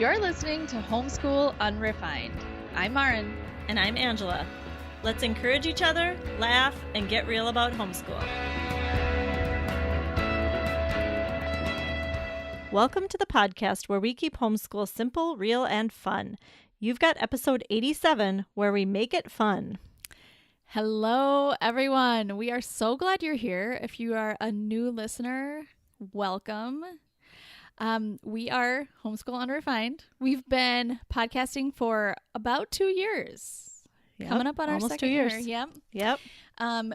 You're listening to Homeschool Unrefined. I'm Maren. And I'm Angela. Let's encourage each other, laugh, and get real about homeschool. Welcome to the podcast where we keep homeschool simple, real, and fun. You've got episode 87 where we make it fun. Hello, everyone. We are so glad you're here. If you are a new listener, welcome. We are Homeschool Unrefined. We've been podcasting for about 2 years. Coming up on our almost second 2 years. year. Yep. And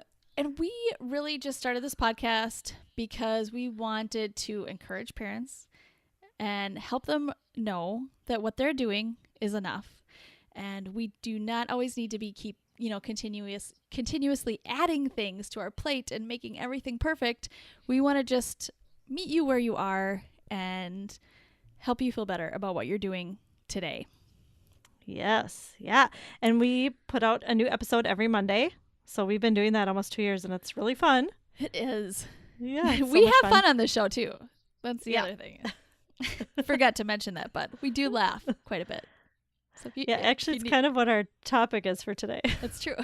we really just started this podcast because we wanted to encourage parents and help them know that what they're doing is enough. And we do not always need to be continuously adding things to our plate and making everything perfect. We want to just meet you where you are and help you feel better about what you're doing today. Yes. Yeah. And we put out a new episode every Monday. So we've been doing that almost 2 years and it's really fun. It is. Yeah. We have fun on this show too. That's the Yeah. other thing. Forgot to mention that, but we do laugh quite a bit. So Actually, it's kind of what our topic is for today. That's true.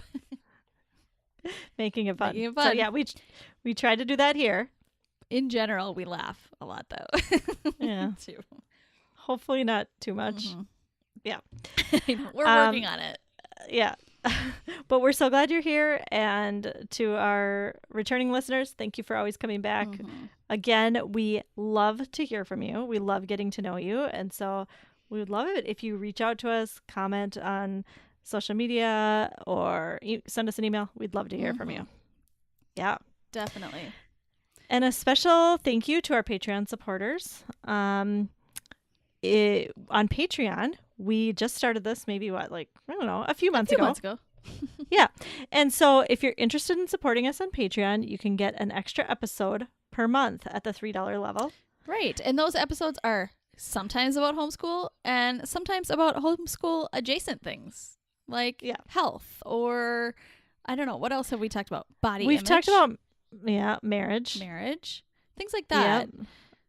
Making it fun. Making it fun. So yeah, we try to do that here. In general, we laugh a lot though. Yeah. Too. Hopefully not too much. Mm-hmm. Yeah. We're working on it. Yeah. But we're so glad you're here. And to our returning listeners, thank you for always coming back. Mm-hmm. Again, we love to hear from you. We love getting to know you. And so we would love it if you reach out to us, comment on social media, or send us an email. We'd love to hear from you. Yeah. Definitely. And a special thank you to our Patreon supporters. On Patreon, we just started this maybe a few months ago. Yeah. And so if you're interested in supporting us on Patreon, you can get an extra episode per month at the $3 level. Right. And those episodes are sometimes about homeschool and sometimes about homeschool adjacent things like health or I don't know. What else have we talked about? Body We've image. talked about marriage, things like that.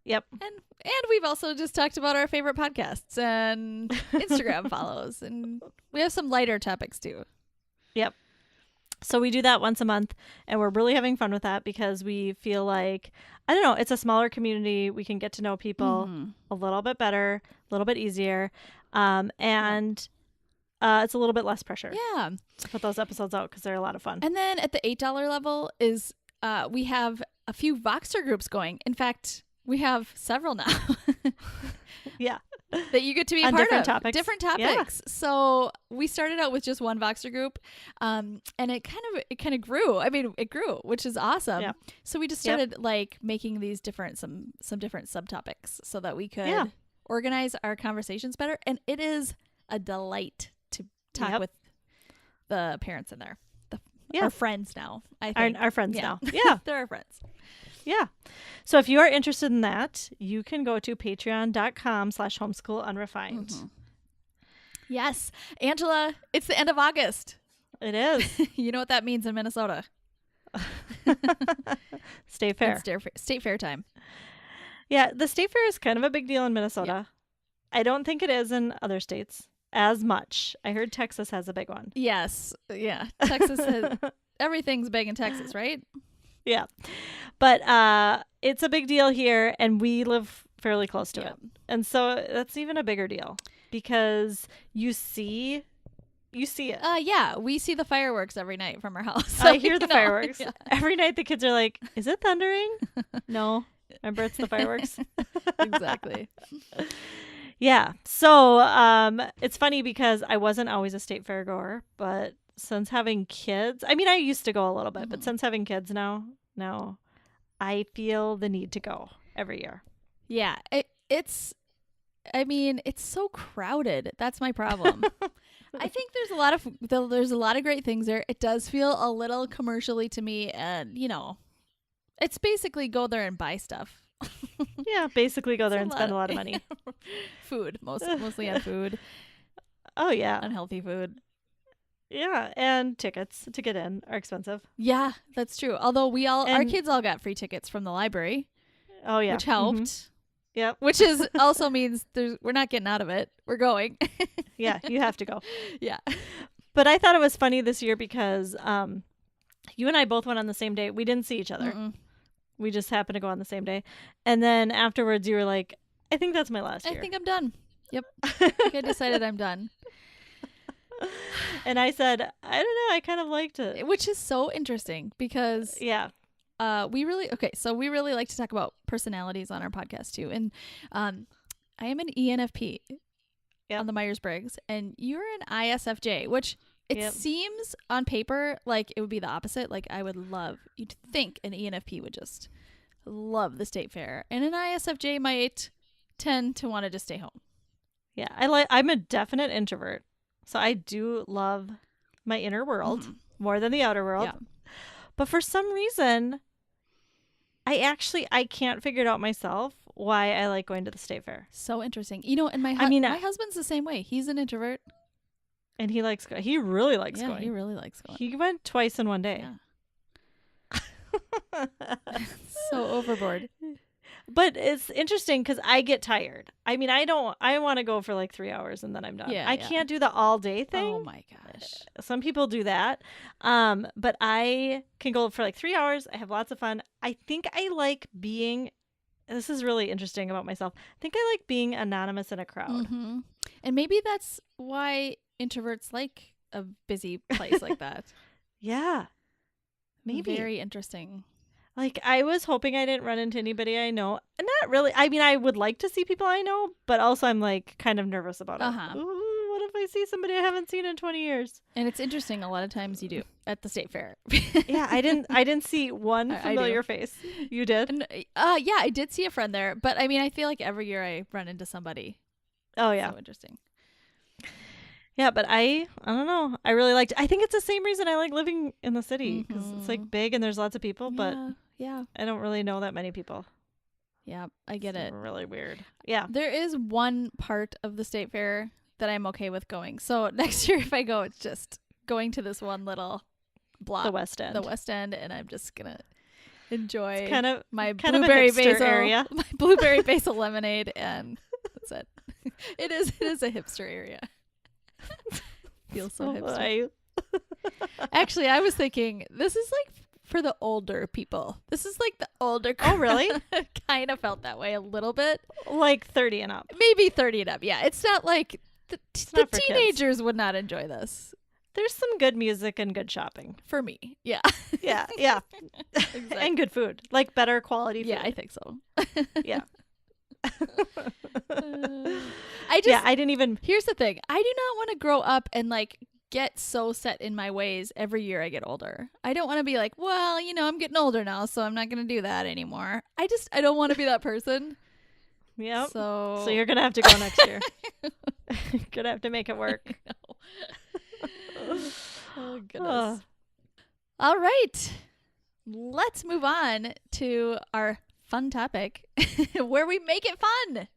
Yep. And we've also just talked about our favorite podcasts and Instagram follows, and we have some lighter topics too. Yep. So we do that once a month, and we're really having fun with that because we feel like, I don't know, it's a smaller community. We can get to know people a little bit better, a little bit easier, and it's a little bit less pressure. Yeah. To put those episodes out because they're a lot of fun. And then at the $8 level is we have a few Voxer groups going. In fact, we have several now. Yeah. That you get to be a on part different of. topics. Different topics. Yeah. So we started out with just one Voxer group, and it kind of grew. I mean, it grew, which is awesome. Yeah. So we just started making these some different subtopics so that we could organize our conversations better. And it is a delight to talk with the parents in there. Our friends now, I think. Our friends now. Yeah. They're our friends. Yeah. So if you are interested in that, you can go to patreon.com/homeschoolunrefined. Mm-hmm. Yes. Angela, it's the end of August. It is. You know what that means in Minnesota? State fair. It's state fair time. Yeah. The state fair is kind of a big deal in Minnesota. Yeah. I don't think it is in other states as much. I heard Texas has a big one. Yes. Yeah. Texas has everything's big in Texas, right? Yeah. But it's a big deal here and we live fairly close to it. And so that's even a bigger deal because you see it. Yeah, we see the fireworks every night from our house. So I hear the fireworks. Yeah. Every night the kids are like, "Is it thundering?" No. Remember, it's the fireworks. Exactly. Yeah. So it's funny because I wasn't always a state fair goer, but since having kids, I mean, I used to go a little bit, but since having kids now I feel the need to go every year. Yeah. It's so crowded. That's my problem. I think there's a lot of great things there. It does feel a little commercially to me, and it's basically go there and buy stuff. Yeah, basically go there and spend a lot of money. Food, mostly on food. Oh yeah, unhealthy food. Yeah, and tickets to get in are expensive. Yeah, that's true. Although our kids all got free tickets from the library. Oh yeah, which helped. Yep. Which is also means we're not getting out of it. We're going. Yeah, you have to go. Yeah. But I thought it was funny this year because you and I both went on the same day. We didn't see each other. Mm-mm. We just happened to go on the same day. And then afterwards you were like, I think that's my last year. I think I'm done. Yep. I think I decided I'm done. And I said, I don't know. I kind of liked it. Which is so interesting because we really like to talk about personalities on our podcast too. And I am an ENFP on the Myers-Briggs, and you're an ISFJ, which it seems on paper like it would be the opposite. Like you'd think an ENFP would just love the state fair, and an ISFJ might tend to want to just stay home. Yeah, I'm a definite introvert. So I do love my inner world more than the outer world. Yeah. But for some reason, I can't figure it out myself why I like going to the state fair. So interesting. And my husband's the same way. He's an introvert. And he really likes going. Yeah, he really likes going. He went twice in one day. Yeah. So overboard. But it's interesting because I get tired. I mean, I want to go for like 3 hours and then I'm done. I can't do the all day thing. Oh my gosh. Some people do that. But I can go for like 3 hours. I have lots of fun. I think I like this is really interesting about myself. I think I like being anonymous in a crowd. Mm-hmm. And maybe that's why introverts like a busy place like that. Yeah. Maybe. Very interesting. Like, I was hoping I didn't run into anybody I know. Not really. I mean, I would like to see people I know, but also I'm like kind of nervous about it. Ooh, what if I see somebody I haven't seen in 20 years? And it's interesting. A lot of times you do at the state fair. Yeah, I didn't see one familiar face. You did? And, yeah, I did see a friend there. But I mean, I feel like every year I run into somebody. Oh, yeah. So interesting. Yeah, but I don't know. I really liked it. I think it's the same reason I like living in the city because it's like big and there's lots of people, but I don't really know that many people. Yeah, I get it. Really weird. Yeah. There is one part of the state fair that I'm okay with going. So next year if I go, it's just going to this one little block. The West End. And I'm just going to enjoy my kind blueberry of a hipster basil area. My blueberry basil lemonade, and that's it. It is a hipster area. Feels so hipster. Actually, I was thinking this is like for the older people. This is like the older crowd. Oh, really? Kind of felt that way a little bit. Like 30 and up. Maybe 30 and up. Yeah, it's not like the teenagers kids. would not enjoy this. There's some good music and good shopping. For me. Yeah. Yeah. Exactly. And good food. Like better quality food. Yeah, I think so. Yeah. I didn't even. Here's the thing. I do not want to grow up and like get so set in my ways every year I get older. I don't want to be like, well, I'm getting older now, so I'm not going to do that anymore. I don't want to be that person. Yep. So you're going to have to go next year. You're going to have to make it work. Oh, goodness. All right. Let's move on to our fun topic where we make it fun.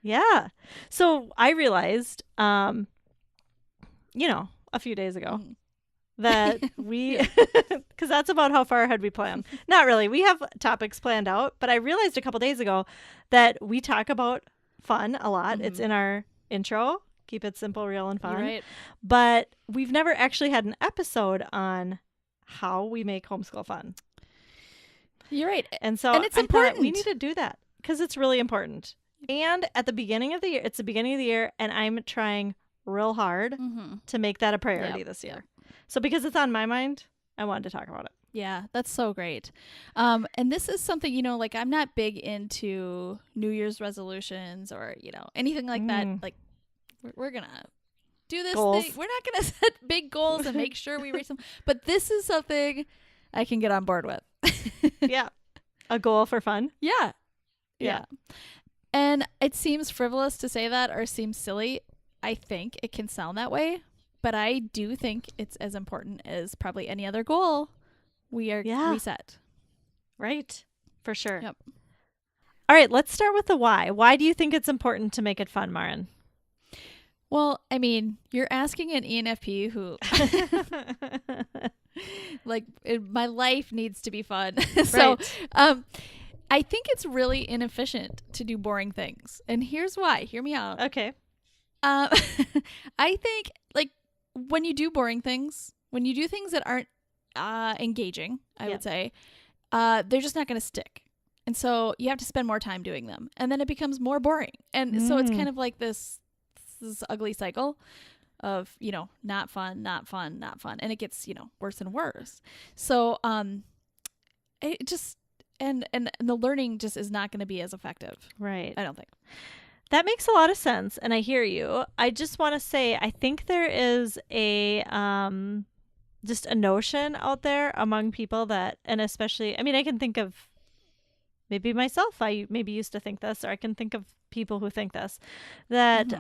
Yeah. So I realized, a few days ago that because that's about how far ahead we plan. Not really. We have topics planned out, but I realized a couple days ago that we talk about fun a lot. It's in our intro. Keep it simple, real, and fun. Right. But we've never actually had an episode on how we make homeschool fun. You're right. And so it's important. We need to do that because it's really important. And at the beginning of the year, it's the beginning of the year, and I'm trying real hard to make that a priority this year. So because it's on my mind, I wanted to talk about it. Yeah, that's so great. And this is something, like I'm not big into New Year's resolutions or, anything like that. Like we're going to do this thing. We're not going to set big goals and make sure we reach them. But this is something I can get on board with. Yeah. A goal for fun. Yeah. And it seems frivolous to say that or seems silly. I think it can sound that way, but I do think it's as important as probably any other goal we set. Right. For sure. Yep. All right, let's start with the why. Why do you think it's important to make it fun, Maren? Well, I mean, you're asking an ENFP who my life needs to be fun. So, right. I think it's really inefficient to do boring things. And here's why. Hear me out. Okay. I think like when you do boring things, when you do things that aren't engaging, I would say, they're just not going to stick. And so you have to spend more time doing them. And then it becomes more boring. And so it's kind of like this ugly cycle of, you know, not fun, not fun, not fun. And it gets, you know, worse and worse. So it just, and the learning just is not going to be as effective. Right. I don't think. That makes a lot of sense. And I hear you. I just want to say, I think there is a, just a notion out there among people that, and especially, I mean, I can think of maybe myself, I maybe used to think this, or I can think of people who think this, that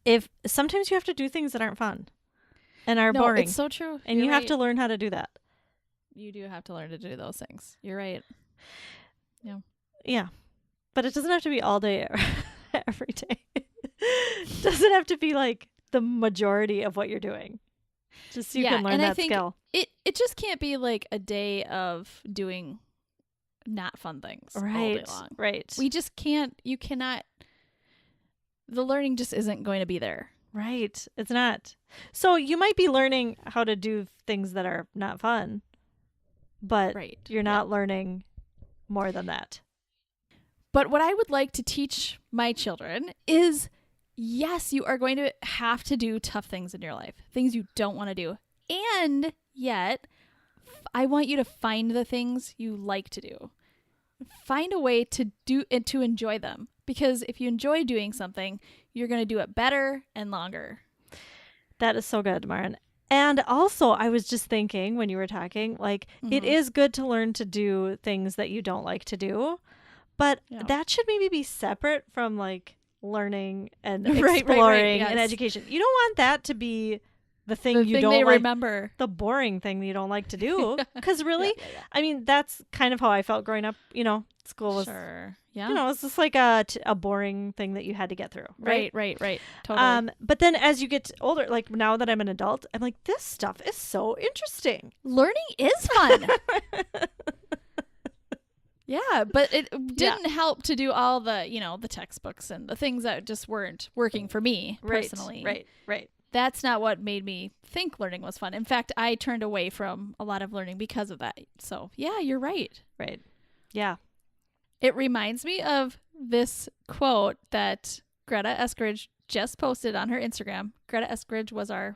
if sometimes you have to do things that aren't fun and are boring. It's so true. And you have to learn how to do that. You do have to learn to do those things. You're right. Yeah. Yeah. But it doesn't have to be all day, every day. It doesn't have to be like the majority of what you're doing. Just so you can learn that skill. It just can't be like a day of doing not fun things all day long. Right. We just can't, you cannot, the learning just isn't going to be there. Right. It's not. So you might be learning how to do things that are not fun, but you're not learning more than that. But what I would like to teach my children is, yes, you are going to have to do tough things in your life, things you don't want to do. And yet, I want you to find the things you like to do. Find a way to do and to enjoy them. Because if you enjoy doing something, you're going to do it better and longer. That is so good, Maren. And also, I was just thinking when you were talking, like, it is good to learn to do things that you don't like to do. But that should maybe be separate from like learning and exploring and education. You don't want that to be the thing you don't like, remember, the boring thing that you don't like to do. Because really, I mean, that's kind of how I felt growing up. You know, school was, you know, it's just like a boring thing that you had to get through. Right. Totally. But then as you get older, like now that I'm an adult, I'm like, this stuff is so interesting. Learning is fun. Yeah, but it didn't help to do all the, you know, the textbooks and the things that just weren't working for me personally. Right. That's not what made me think learning was fun. In fact, I turned away from a lot of learning because of that. So, yeah, you're right. Right. Yeah. It reminds me of this quote that Greta Eskridge just posted on her Instagram. Greta Eskridge was our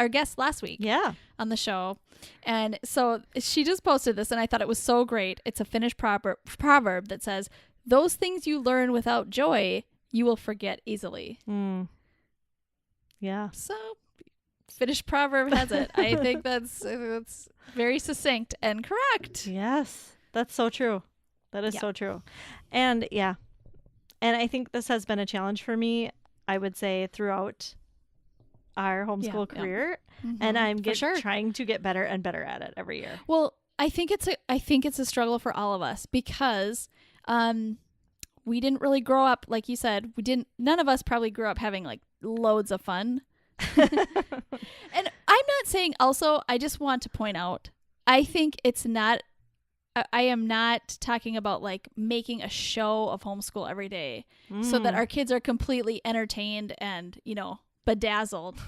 guest last week on the show. And so she just posted this and I thought it was so great. It's a Finnish proverb that says, those things you learn without joy, you will forget easily. Yeah. So Finnish proverb has it. I think that's very succinct and correct. Yes, that's so true. That is so true. And and I think this has been a challenge for me, I would say, throughout our homeschool career, and I'm trying to get better and better at it every year. Well, I think it's a struggle for all of us because we didn't really grow up, like you said, none of us probably grew up having like loads of fun. And I'm not saying, also, I just want to point out, I think it's not, I am not talking about like making a show of homeschool every day so that our kids are completely entertained and, you know, bedazzled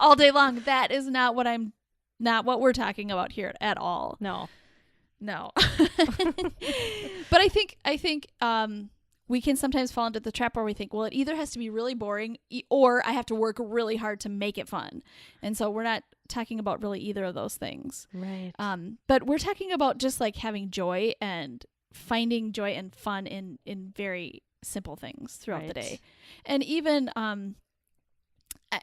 all day long. That is not what we're talking about here at all. No. But I think we can sometimes fall into the trap where we think, well, it either has to be really boring or I have to work really hard to make it fun. And so we're not talking about really either of those things. Right. But we're talking about just like having joy and finding joy and fun in very simple things throughout the day. And even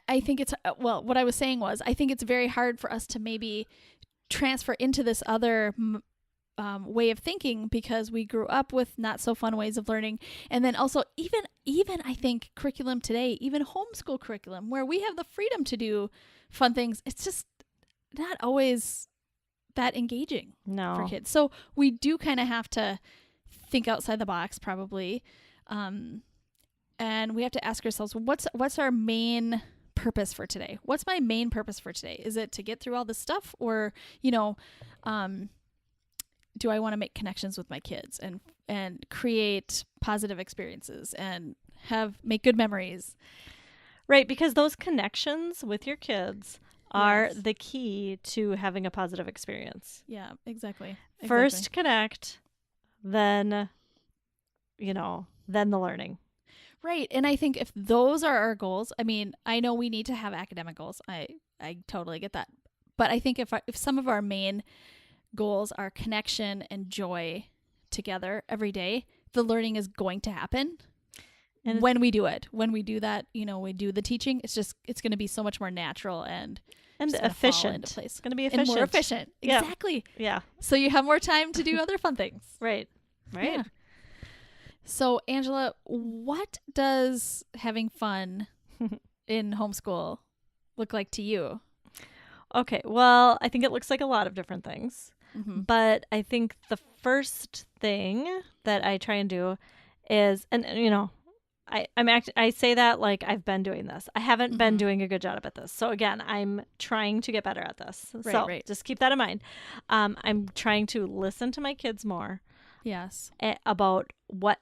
I think it's, well, what I was saying was, I think it's very hard for us to maybe transfer into this other way of thinking because we grew up with not so fun ways of learning. And then also even I think curriculum today, even homeschool curriculum, where we have the freedom to do fun things, it's just not always that engaging for kids. So we do kind of have to think outside the box probably. And we have to ask ourselves, what's our main purpose for today? What's my main purpose for today? Is it to get through all this stuff, or, you know, do I want to make connections with my kids and create positive experiences and make good memories? Right, because those connections with your kids are Yes. the key to having a positive experience. Yeah, exactly. First connect, then, then the learning. Right. And I think if those are our goals, I mean, I know we need to have academic goals. I totally get that. But I think if some of our main goals are connection and joy together every day, the learning is going to happen. And when we do it, when we do that, we do the teaching, it's going to be so much more natural and efficient. It's going to be efficient. And more efficient. Yeah. Exactly. Yeah. So you have more time to do other fun things. Right. Yeah. So, Angela, what does having fun in homeschool look like to you? Okay. Well, I think it looks like a lot of different things. Mm-hmm. But I think the first thing that I try and do is, and I say that like I've been doing this. I haven't been doing a good job at this. So again, I'm trying to get better at this. Right. Just keep that in mind. I'm trying to listen to my kids more. Yes. About what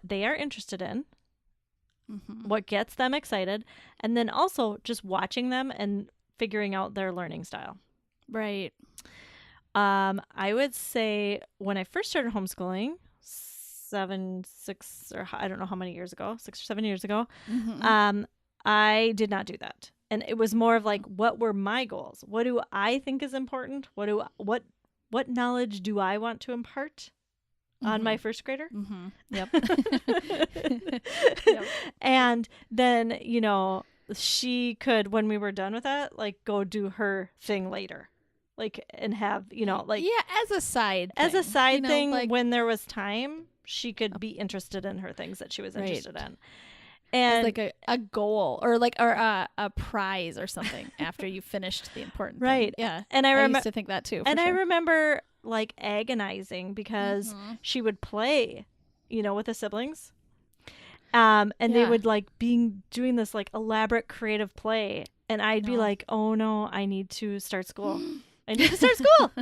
they are interested in, what gets them excited, and then also just watching them and figuring out their learning style. Right. I would say when I first started homeschooling, 6 or I don't know how many years ago, 6 or 7 years ago, I did not do that. And it was more of like, what were my goals? What do I think is important? What knowledge do I want to impart on my first grader? Yep. Yep. And then, she could, when we were done with that, like go do her thing later. Like, and have, as a side thing, like, when there was time, she could be interested in her things that she was interested in. And it's like a goal or a prize or something after you finished the important right. thing. Yeah. And I used to think that too. I remember like agonizing because she would play, with the siblings. And they would like doing this like elaborate creative play. And I'd be like, oh no, I need to start school. I need to start school.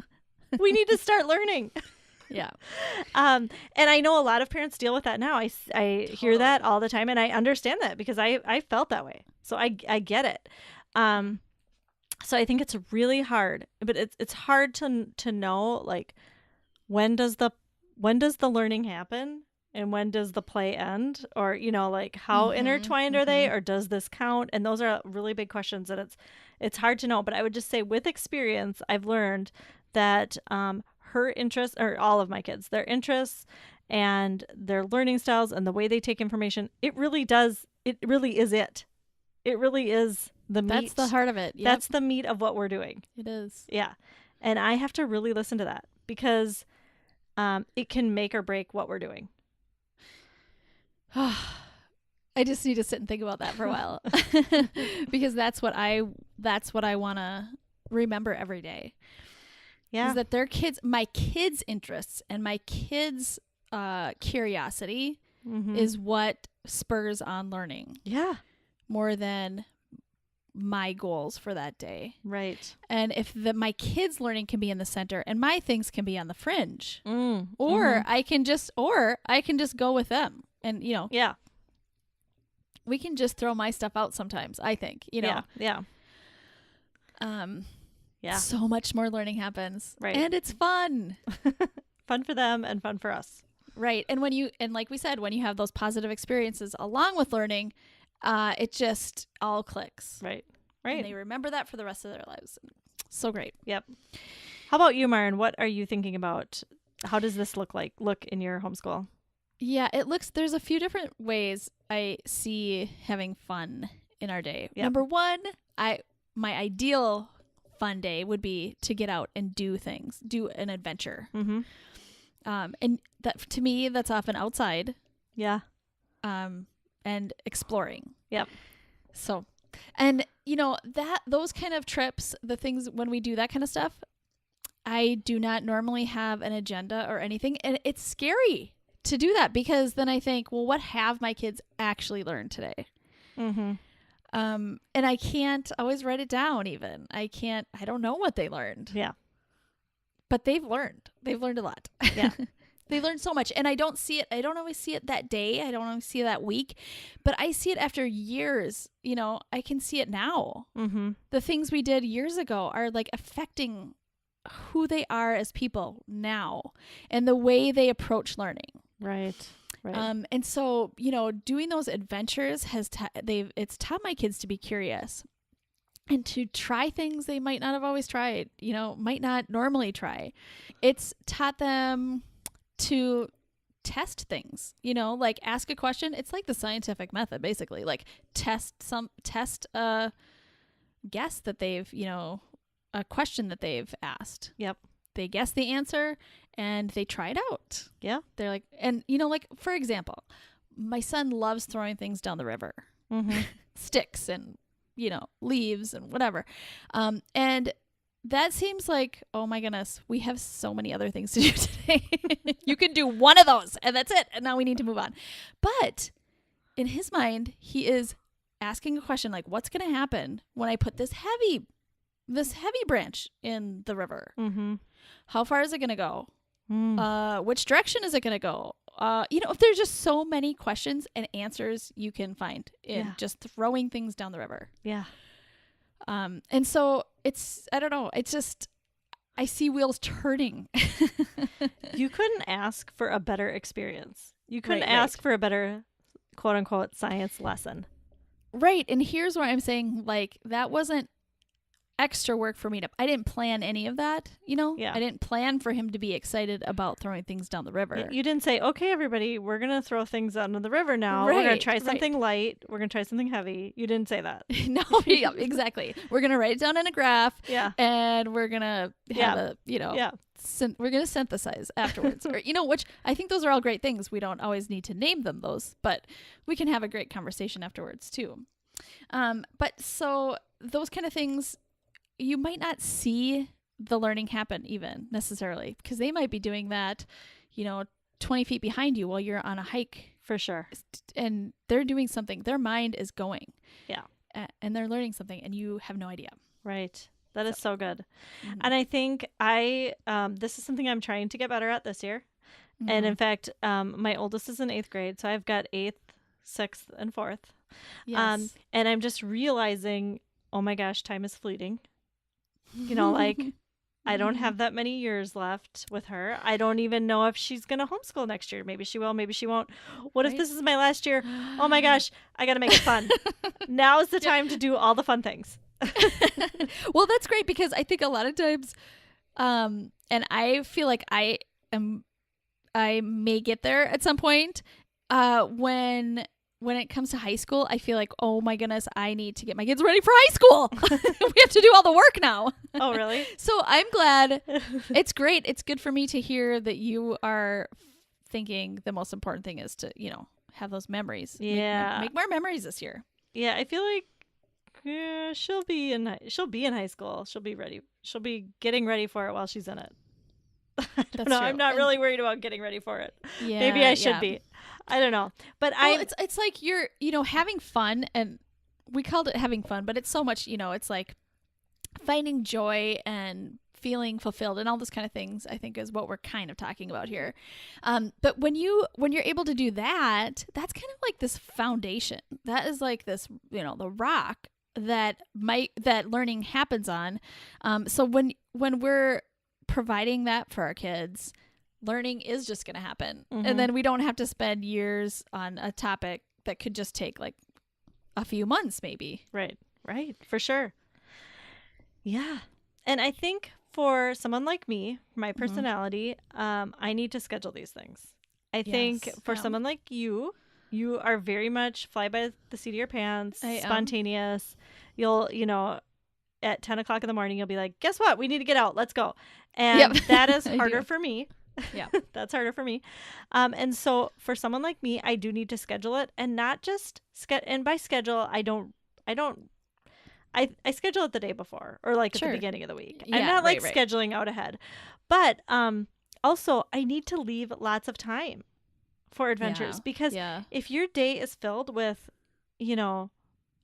We need to start learning. Yeah. And I know a lot of parents deal with that now. I hear that all the time, and I understand that because I felt that way. So I get it. So I think it's really hard, but it's hard to know like when does the learning happen and when does the play end, or like how intertwined are they, or does this count? And those are really big questions, and it's hard to know. But I would just say with experience, I've learned that her interests, or all of my kids, their interests and their learning styles and the way they take information, it really is it. It really is the meat. That's the heart of it. Yep. That's the meat of what we're doing. It is. Yeah. And I have to really listen to that because it can make or break what we're doing. I just need to sit and think about that for a while because that's what I want to remember every day. Yeah. Is that my kids' interests and my kids' curiosity is what spurs on learning. Yeah. More than my goals for that day. Right. And if my kids' learning can be in the center and my things can be on the fringe, or I can just go with them, and yeah, we can just throw my stuff out sometimes. I think yeah. Yeah. So much more learning happens. Right. And it's fun. Fun for them and fun for us. Right. And like we said, when you have those positive experiences along with learning, it just all clicks. Right. And they remember that for the rest of their lives. So great. Yep. How about you, Maren? What are you thinking about? How does this look in your homeschool? Yeah, there's a few different ways I see having fun in our day. Yep. Number one, my ideal fun day would be to get out and do an adventure. And that, to me, that's often outside. Yeah. And exploring. Yep. So, and those kind of trips, the things when we do that kind of stuff, I do not normally have an agenda or anything. And it's scary to do that because then I think, well, what have my kids actually learned today? And I can't always write it down even. I don't know what they learned. Yeah. but they've learned a lot. Yeah. They learned so much, and I don't always see it that day. I don't always see it that week, but I see it after years. You know, I can see it now. Mm-hmm. The things we did years ago are like affecting who they are as people now and the way they approach learning. Right. And so, you know, doing those adventures it's taught my kids to be curious and to try things they might not have always tried, you know, might not normally try. It's taught them to test things, you know, like ask a question. It's like the scientific method, basically, like test a guess that they've, you know, a question that they've asked. Yep. They guess the answer and they try it out. Yeah. They're like, and you know, like for example, my son loves throwing things down the river, sticks and, you know, leaves and whatever. And that seems like, oh my goodness, we have so many other things to do today. You can do one of those and that's it. And now we need to move on. But in his mind, he is asking a question like, what's going to happen when I put this heavy branch in the river? Mm-hmm. How far is it going to go? Which direction is it going to go? You know, there's just so many questions and answers you can find in just throwing things down the river. Yeah. And so I don't know. It's just, I see wheels turning. You couldn't ask for a better experience. You couldn't ask for a better quote unquote science lesson. Right. And here's where I'm saying, like, that wasn't extra work for me I didn't plan any of that, you know? Yeah. I didn't plan for him to be excited about throwing things down the river. You didn't say, okay, everybody, we're going to throw things out into the river now. We're going to try something light. We're going to try something heavy. You didn't say that. No, yeah, exactly. We're going to write it down in a graph. Yeah. And we're going to have we're going to synthesize afterwards. Or, you know, which I think those are all great things. We don't always need to name them those, but we can have a great conversation afterwards too. But so those kind of things, you might not see the learning happen even necessarily because they might be doing that, you know, 20 feet behind you while you're on a hike. For sure. And they're doing something. Their mind is going. Yeah. And they're learning something and you have no idea. Right. That is so good. Mm-hmm. And I think this is something I'm trying to get better at this year. Mm-hmm. And in fact, my oldest is in 8th grade. So I've got 8th, 6th, and 4th. Yes. And I'm just realizing, oh my gosh, time is fleeting. You know, like I don't have that many years left with her. I don't even know if she's going to homeschool next year. Maybe she will, maybe she won't. What if this is my last year? Oh my gosh, I got to make it fun. Now is the time to do all the fun things. Well, that's great because I think a lot of times, and I feel like I may get there at some point, when it comes to high school, I feel like, oh my goodness, I need to get my kids ready for high school. We have to do all the work now. Oh, really? So I'm glad. It's great. It's good for me to hear that you are thinking the most important thing is to, you know, have those memories. Yeah. Make more memories this year. Yeah, I feel like she'll be in high school. She'll be ready. She'll be getting ready for it while she's in it. I don't know. True. I'm not really worried about getting ready for it. Yeah, maybe I should be. I don't know. But it's like you're, you know, having fun, and we called it having fun, but it's so much, you know, it's like finding joy and feeling fulfilled and all those kind of things, I think is what we're kind of talking about here. But when you're able to do that, that's kind of like this foundation. That is like this, you know, the rock that learning happens on. So when we're providing that for our kids, learning is just going to happen. Mm-hmm. And then we don't have to spend years on a topic that could just take like a few months maybe. Right. For sure. Yeah. And I think for someone like me, my personality, I need to schedule these things. I think for someone like you are very much fly by the seat of your pants, spontaneous. You'll, you know, at 10 o'clock in the morning, you'll be like, guess what? We need to get out. Let's go. And that is harder for me. Yeah, that's harder for me. And so for someone like me, I do need to schedule it, and not just and by schedule, I schedule it the day before or like at the beginning of the week. I'm not like scheduling out ahead, but also I need to leave lots of time for adventures because if your day is filled with, you know,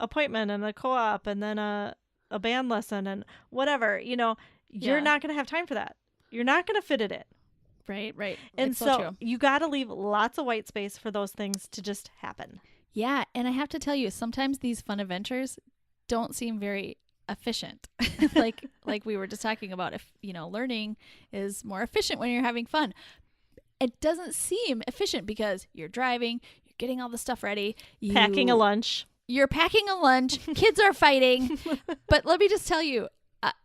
appointment and a co-op and then a band lesson and whatever, you know, you're not going to have time for that. you're not going to fit it in. Right. And it's so true. you got to leave lots of white space for those things to just happen. Yeah. And I have to tell you, sometimes these fun adventures don't seem very efficient. like we were just talking about, if, learning is more efficient when you're having fun. It doesn't seem efficient because you're driving, you're getting all the stuff ready. Packing a lunch. You're packing a lunch. Kids are fighting. But let me just tell you,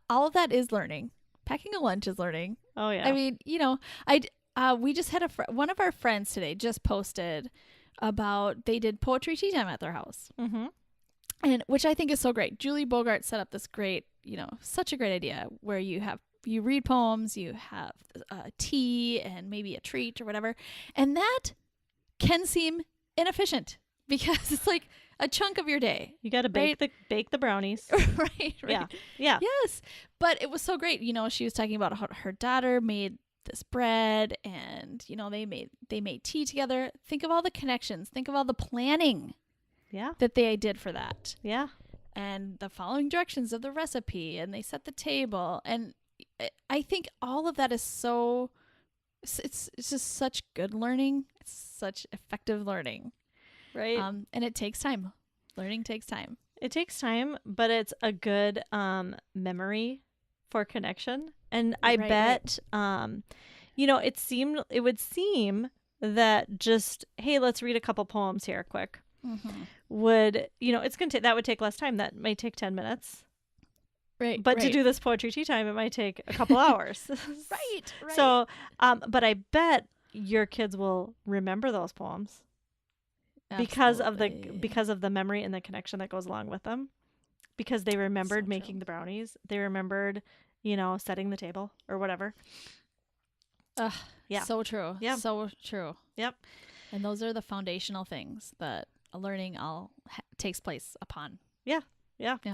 all of that is learning. Packing a lunch is learning. Oh, yeah. I mean, we just had one of our friends today just posted about they did poetry tea time at their house. Mm-hmm. And which I think is so great. Julie Bogart set up this great, such a great idea where you read poems, you have tea and maybe a treat or whatever. And that can seem inefficient because it's like a chunk of your day. You got to bake the brownies. Right. Yeah. Yes. But it was so great. She was talking about how her daughter made this bread and, they made tea together. Think of all the connections. Think of all the planning that they did for that. Yeah. And the following directions of the recipe, and they set the table. And I think all of that is it's just such good learning. It's such effective learning. Right. And it takes time. Learning takes time. It takes time, but it's a good memory for connection. And I bet, it would seem that just, hey, let's read a couple poems here quick. Mm-hmm. That would take less time. That might take 10 minutes. Right. But to do this poetry tea time, it might take a couple hours. Right. So, but I bet your kids will remember those poems. Absolutely. because of the memory and the connection that goes along with them, because they remembered making the brownies, they remembered setting the table or whatever. Yeah, so true. Yeah, so true. Yep. And those are the foundational things that learning all takes place upon. Yeah. Yep.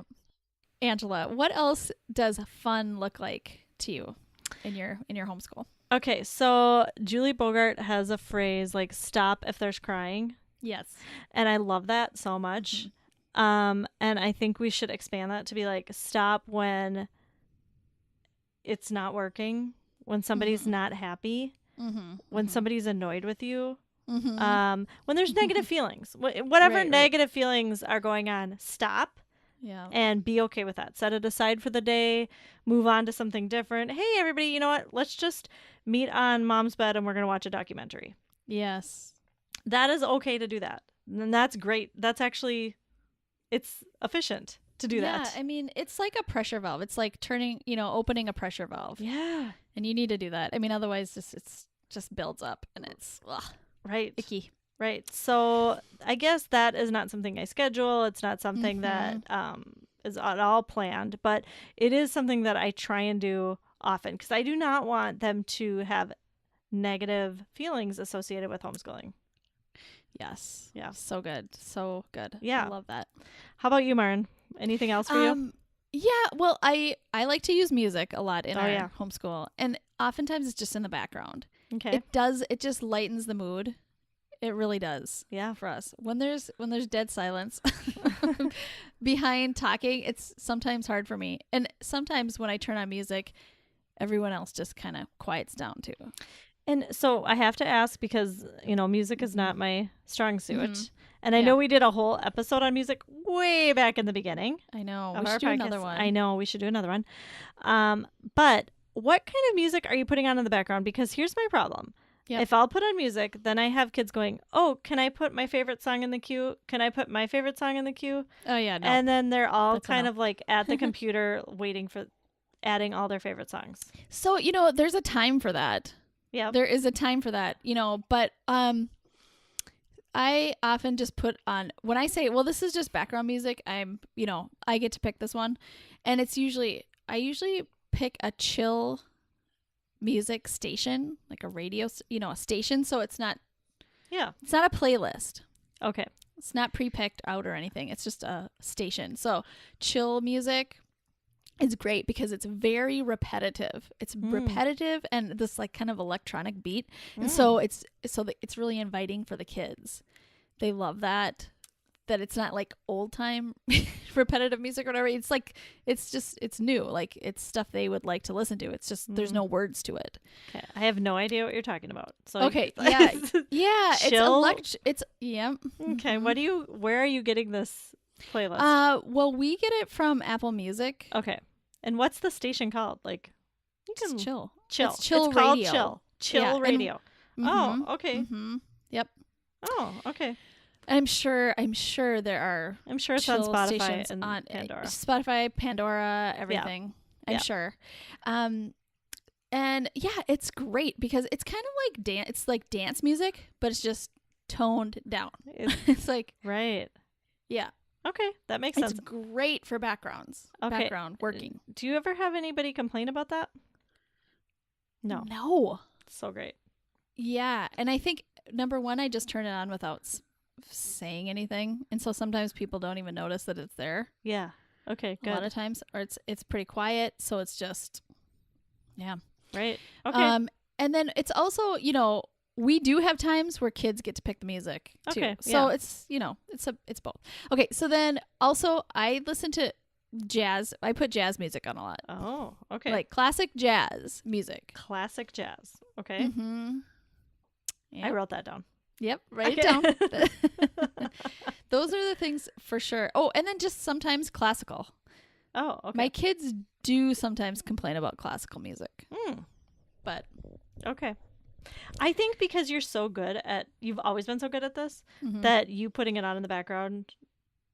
Angela, what else does fun look like to you in your homeschool? Okay, so Julie Bogart has a phrase like "stop if there's crying." Yes. And I love that so much. Mm-hmm. And I think we should expand that to be like, stop when it's not working, when somebody's not happy, when somebody's annoyed with you, when there's negative feelings, whatever negative feelings are going on, stop. Yeah. And be okay with that. Set it aside for the day, move on to something different. Hey, everybody, you know what? Let's just meet on mom's bed and we're going to watch a documentary. Yes. That is okay to do that. And that's great. That's actually, it's efficient to do that. Yeah, I mean, it's like a pressure valve. It's like opening a pressure valve. Yeah. And you need to do that. I mean, otherwise it's just builds up and it's icky. Right. So I guess that is not something I schedule. It's not something that is at all planned, but it is something that I try and do often because I do not want them to have negative feelings associated with homeschooling. Yes. Yeah. So good. So good. Yeah. I love that. How about you, Maren? Anything else for you? Yeah. Well, I like to use music a lot in our homeschool, and oftentimes it's just in the background. Okay. It just lightens the mood. It really does. Yeah. For us. When there's dead silence behind talking, it's sometimes hard for me. And sometimes when I turn on music, everyone else just kind of quiets down too. And so I have to ask because, music is not my strong suit. And I know we did a whole episode on music way back in the beginning. I know. We should do another one. I know. We should do another one. But what kind of music are you putting on in the background? Because here's my problem. Yep. If I'll put on music, then I have kids going, oh, can I put my favorite song in the queue? Can I put my favorite song in the queue? Oh, yeah. No. And then they're all kind of like at the computer waiting for adding all their favorite songs. So, there's a time for that. Yeah. There is a time for that, but I often just put on, when I say, well, this is just background music, I get to pick this one. And I usually pick a chill music station, like a radio, a station. So it's not a playlist. Okay. It's not pre-picked out or anything. It's just a station. So chill music is great because it's very repetitive. It's repetitive and this like kind of electronic beat. And so it's really inviting for the kids. They love that. that it's not like old time repetitive music or whatever. It's like, it's new. Like it's stuff they would like to listen to. It's just, there's no words to it. Okay. I have no idea what you're talking about. So okay. Yeah. Yeah. Chill. Yeah. Okay. Where are you getting this playlist? Well, we get it from Apple Music. Okay. And what's the station called? Like, It's chill. Chill. It's chill it's radio. Called chill radio. Oh, okay. Yep. Oh, okay. I'm sure there are. I'm sure it's on chill Spotify stations and on Pandora. Spotify, Pandora, everything. Yeah. I'm sure. And yeah, it's great because it's kind of like dance. It's like dance music, but it's just toned down. It's like right. Yeah. Okay, that makes sense. It's great for background working. Do you ever have anybody complain about that? No. So great. Yeah, and I think number one, I just turn it on without saying anything, and so sometimes people don't even notice that it's there. Yeah. Okay. Good. A lot of times, or it's pretty quiet, so it's just, yeah. Right. Okay. And then it's also, we do have times where kids get to pick the music too. Okay. So it's, it's both. Okay. So then also I listen to jazz. I put jazz music on a lot. Oh, okay. Like classic jazz music. Classic jazz. Okay. Mm-hmm. Yep. I wrote that down. Yep. Write it down. Those are the things for sure. Oh, and then just sometimes classical. Oh, okay. My kids do sometimes complain about classical music. But okay. I think because you've always been so good at this, that you putting it on in the background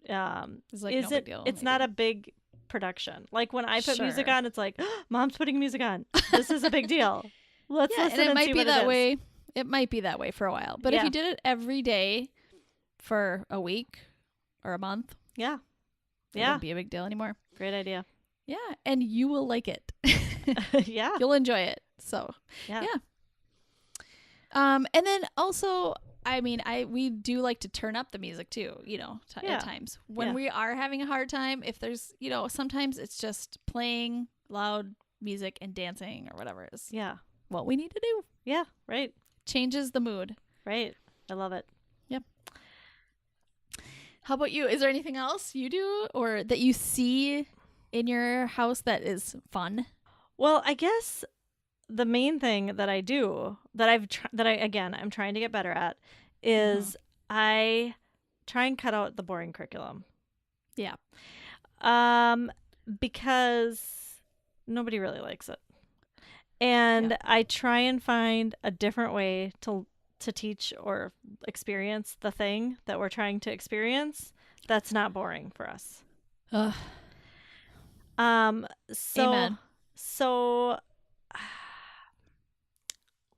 is like no big deal. It's not a big production. Like when I put music on, it's like, Mom's putting music on. This is a big deal. Let's listen and it might see be what that it is. way. It might be that way for a while. But if you did it every day for a week or a month, it wouldn't be a big deal anymore. Great idea. Yeah, and you will like it. Yeah. You'll enjoy it. So, yeah. And then also, we do like to turn up the music too, at times. When we are having a hard time, if there's, sometimes it's just playing loud music and dancing or whatever it is. Yeah. What we need to do. Yeah, right. Changes the mood. Right. I love it. Yep. How about you? Is there anything else you do or that you see in your house that is fun? Well, I guess the main thing that I do that I'm trying to get better at is I try and cut out the boring curriculum. Yeah. Because nobody really likes it. And I try and find a different way to teach or experience the thing that we're trying to experience that's not boring for us. Amen. So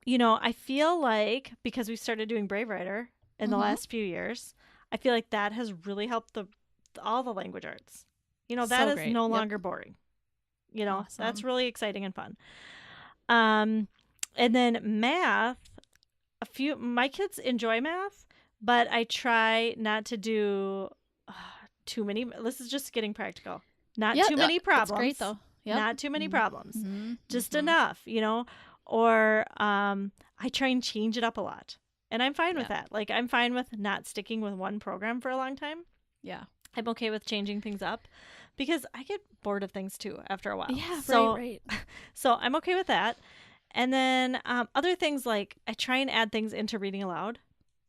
I feel like because we started doing Brave Writer in the last few years, I feel like that has really helped all the language arts. That is no longer boring. Awesome. That's really exciting and fun. And then math, my kids enjoy math, but I try not to do too many. This is just getting practical. Not too many problems. That's great though. Yep. Not too many problems. Just enough, or I try and change it up a lot. And I'm fine with that. Like I'm fine with not sticking with one program for a long time. Yeah. I'm okay with changing things up because I get bored of things too after a while. Yeah, right. So I'm okay with that. And then other things like I try and add things into reading aloud.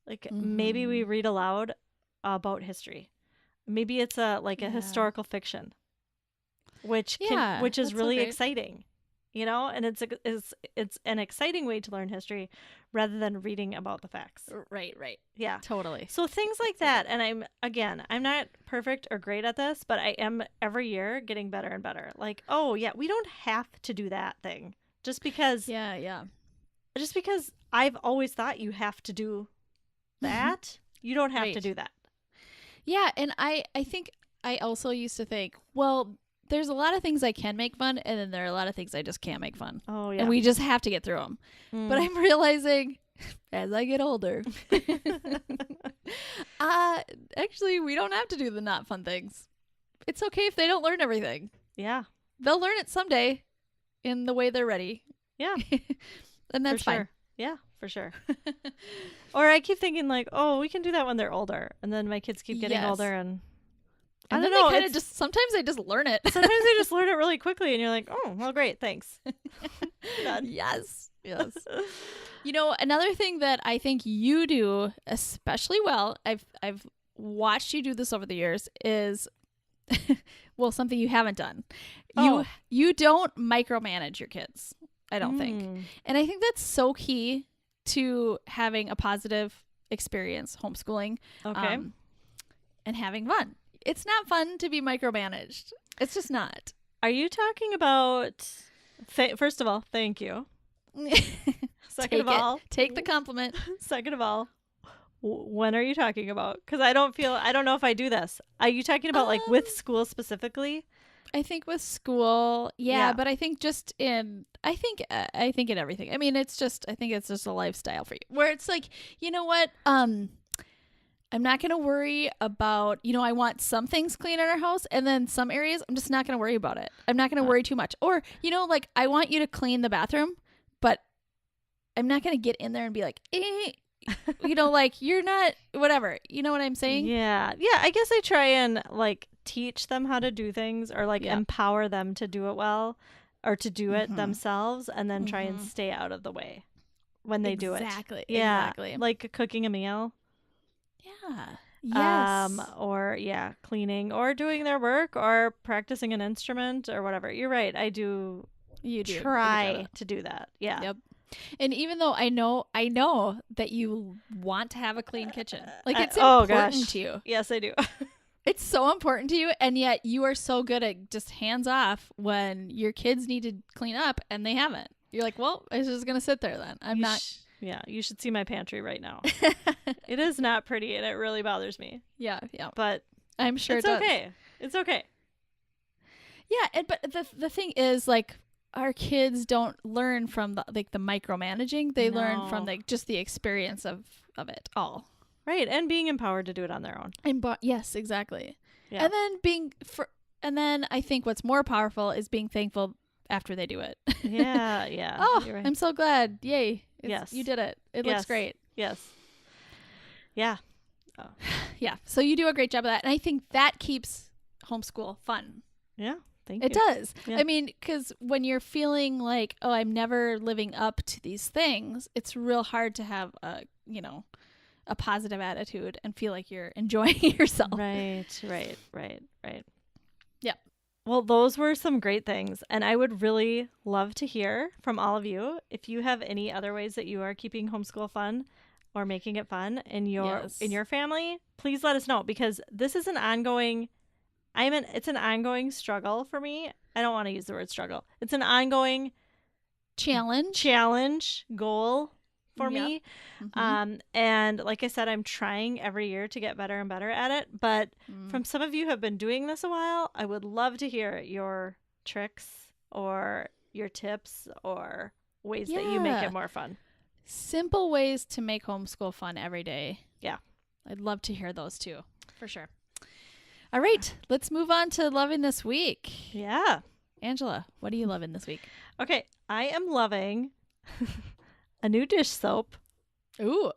Like maybe we read aloud about history. Maybe it's a historical fiction, which is really exciting, and it's an exciting way to learn history rather than reading about the facts. Right. Yeah, totally. So things like that. And I'm not perfect or great at this, but I am every year getting better and better. Like, we don't have to do that thing just because. Yeah. Just because I've always thought you have to do that. You don't have to do that. Yeah. And I think I also used to think, well, there's a lot of things I can make fun, and then there are a lot of things I just can't make fun. Oh, yeah. And we just have to get through them. But I'm realizing as I get older, actually, we don't have to do the not fun things. It's okay if they don't learn everything. Yeah. They'll learn it someday in the way they're ready. Yeah. And that's for sure. fine. Yeah, for sure. Or I keep thinking like, oh, we can do that when they're older. And then my kids keep getting older and I don't know. They sometimes they just learn it. Sometimes they just learn it really quickly and you're like, oh, well, great. Thanks. Yes. Another thing that I think you do especially well, I've watched you do this over the years, is well, something you haven't done. You don't micromanage your kids, I don't think. And I think that's so key to having a positive experience homeschooling. Okay. And having fun. It's not fun to be micromanaged. It's just not. Are you talking about first of all, thank you. Second of all, take the compliment. Second of all, when are you talking about? Because I don't know if I do this. Are you talking about like with school specifically? I think with school, yeah. But I think I think in everything. I mean, I think it's just a lifestyle for you where it's like, you know what? I'm not going to worry about, I want some things clean in our house, and then some areas I'm just not going to worry about it. I'm not going to worry too much. Or, like I want you to clean the bathroom, but I'm not going to get in there and be like, like you're not, whatever. You know what I'm saying? Yeah. Yeah. I guess I try and like teach them how to do things or like empower them to do it well or to do it themselves and then try and stay out of the way when they do it. Exactly. Yeah. Exactly. Like cooking a meal. Yeah. Yes. Or cleaning or doing their work or practicing an instrument or whatever. You're right. I do. You do try to do that. Yeah. Yep. And even though I know that you want to have a clean kitchen, like it's important to you. Yes, I do. It's so important to you, and yet you are so good at just hands off when your kids need to clean up and they haven't. You're like, well, it's just gonna sit there then. I'm not. Yeah, you should see my pantry right now. It is not pretty, and it really bothers me. Yeah. But I'm sure it's okay. It's okay. Yeah, but the thing is, like, our kids don't learn from the micromanaging. They learn from just the experience of it all. Right, and being empowered to do it on their own. Yes, exactly. Yeah. And then I think what's more powerful is being thankful after they do it. Yeah. Oh, right. I'm so glad. Yay. Yes. You did it. It looks great. Yes. Yeah. Oh. Yeah. So you do a great job of that. And I think that keeps homeschool fun. Yeah. Thank you. It does. Yeah. I mean, because when you're feeling like, oh, I'm never living up to these things, it's real hard to have a positive attitude and feel like you're enjoying yourself. Right. Yep. Well, those were some great things. And I would really love to hear from all of you if you have any other ways that you are keeping homeschool fun or making it fun in your family. Please let us know, because this is an ongoing it's an ongoing struggle for me. I don't want to use the word struggle. It's an ongoing challenge goal for me. Mm-hmm. And like I said, I'm trying every year to get better and better at it. But from some of you who have been doing this a while, I would love to hear your tricks or your tips or ways that you make it more fun. Simple ways to make homeschool fun every day. Yeah. I'd love to hear those too, for sure. All right, let's move on to loving this week. Yeah. Angela, what are you loving this week? Okay, I am loving a new dish soap. Ooh.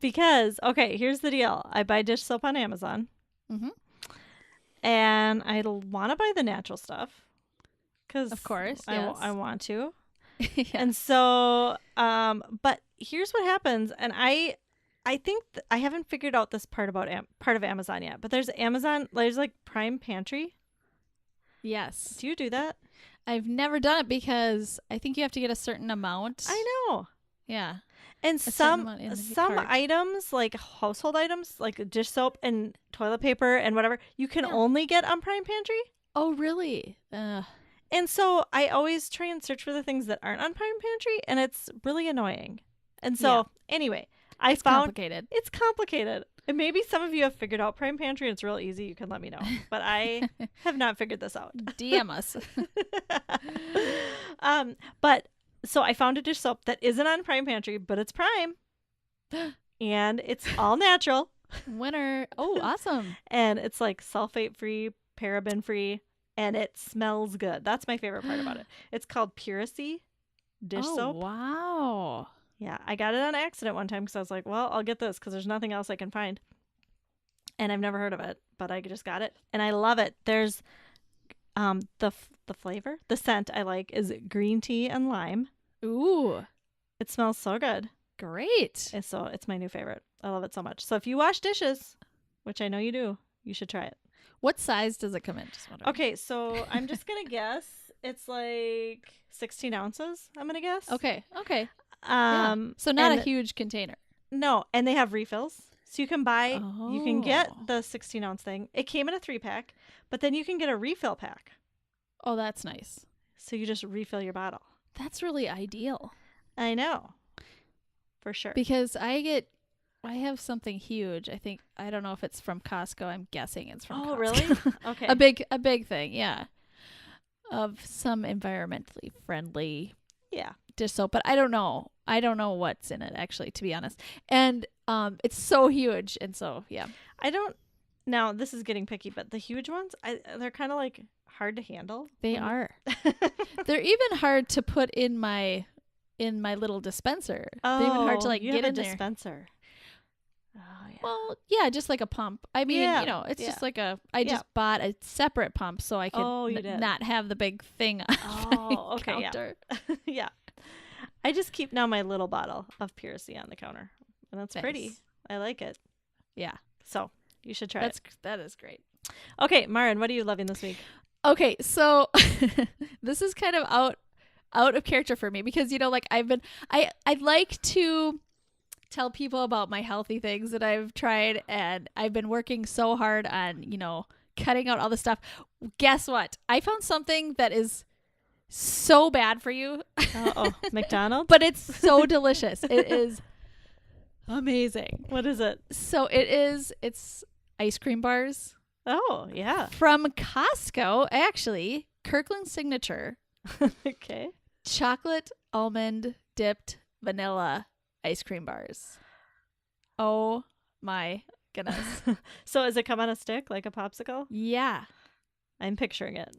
Because, okay, here's the deal. I buy dish soap on Amazon. Mm-hmm. And I want to buy the natural stuff. Because of course, I want to. Yeah. And so, but here's what happens. And I think I haven't figured out this part of Amazon yet. But there's like Prime Pantry. Yes. Do you do that? I've never done it because I think you have to get a certain amount. I know. Yeah. And some items, like household items, like dish soap and toilet paper and whatever, you can only get on Prime Pantry. Oh, really? And so I always try and search for the things that aren't on Prime Pantry, and it's really annoying. And so anyway, it's complicated. And maybe some of you have figured out Prime Pantry and it's real easy. You can let me know. But I have not figured this out. DM us. But so I found a dish soap that isn't on Prime Pantry, but it's Prime. And it's all natural. Winner. Oh, awesome. And it's like sulfate free, paraben free, and it smells good. That's my favorite part about it. It's called Puracy dish soap. Wow. Yeah, I got it on accident one time because I was like, well, I'll get this because there's nothing else I can find. And I've never heard of it, but I just got it. And I love it. There's the flavor, the scent I like is green tea and lime. Ooh. It smells so good. Great. And so it's my new favorite. I love it so much. So if you wash dishes, which I know you do, you should try it. What size does it come in? Just wondering. Okay, so I'm just going to guess. It's like 16 ounces, I'm going to guess. Okay. Yeah. So not a huge container. No, and they have refills. So you can buy, you can get Oh. the 16 ounce thing. It came in a 3-pack, but then you can get a refill pack. Oh, that's nice. So you just refill your bottle. That's really ideal. I know. For sure. Because I have something huge. I don't know if it's from Costco. I'm guessing it's from Costco. Oh, really? Okay. A big thing, yeah. Of some environmentally friendly dish soap, but I don't know. I don't know what's in it actually, to be honest. And it's so huge, and so yeah. Now this is getting picky, but the huge ones, they're kind of like hard to handle. They are. They're even hard to put in my little dispenser. They're even hard to like you get have in a there. dispenser. Oh, yeah. Well, yeah, just like a pump. I mean, it's just like I just bought a separate pump so I could not have the big thing on my counter. Yeah. I just keep now my little bottle of Puracy on the counter. And that's pretty. I like it. Yeah. So you should try it. That is great. Okay, Maren, what are you loving this week? Okay, so this is kind of out of character for me because like I'd like to tell people about my healthy things that I've tried, and I've been working so hard on cutting out all the stuff. Guess what? I found something that is so bad for you. McDonald's? But it's so delicious. It is amazing. What is it? So it's ice cream bars. Oh, yeah. From Costco, actually. Kirkland Signature. Okay. Chocolate almond dipped vanilla ice cream bars. Oh my goodness. So does it come on a stick like a popsicle? Yeah. I'm picturing it.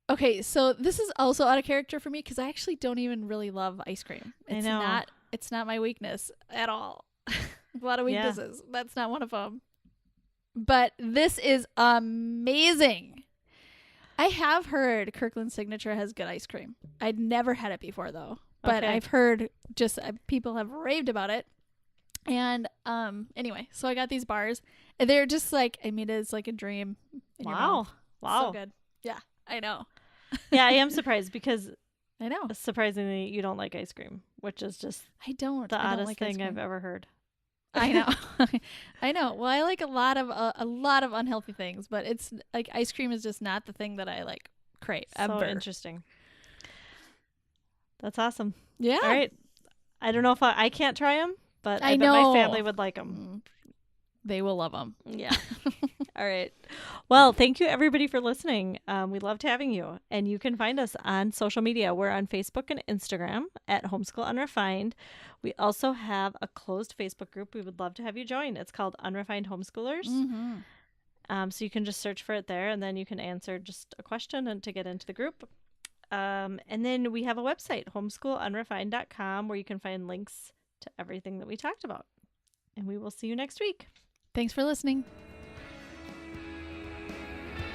Okay, so this is also out of character for me because I actually don't even really love ice cream. It's not my weakness at all. A lot of weaknesses. Yeah. That's not one of them. But this is amazing. I have heard Kirkland Signature has good ice cream. I'd never had it before though. But I've heard just people have raved about it. And anyway, so I got these bars. And they're just like, it's like a dream. Wow. So good. Yeah, I know. Yeah, I am surprised because I know. Surprisingly, you don't like ice cream, which is just the oddest thing I've ever heard. I know. I know. Well, I like a lot of unhealthy things, but it's like ice cream is just not the thing that I like crave. So interesting. That's awesome. Yeah. All right. I don't know if I can't try them, but I bet my family would like them. They will love them. Yeah. All right. Well, thank you everybody for listening. We loved having you, and you can find us on social media. We're on Facebook and Instagram at Homeschool Unrefined. We also have a closed Facebook group we would love to have you join. It's called Unrefined Homeschoolers. Mm-hmm. So you can just search for it there, and then you can answer just a question and to get into the group. And then we have a website, homeschoolunrefined.com, where you can find links to everything that we talked about. And we will see you next week. Thanks for listening.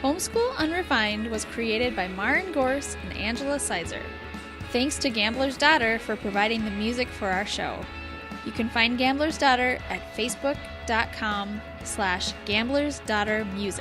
Homeschool Unrefined was created by Maren Gorse and Angela Sizer. Thanks to Gambler's Daughter for providing the music for our show. You can find Gambler's Daughter at facebook.com/gamblersdaugghtermusic.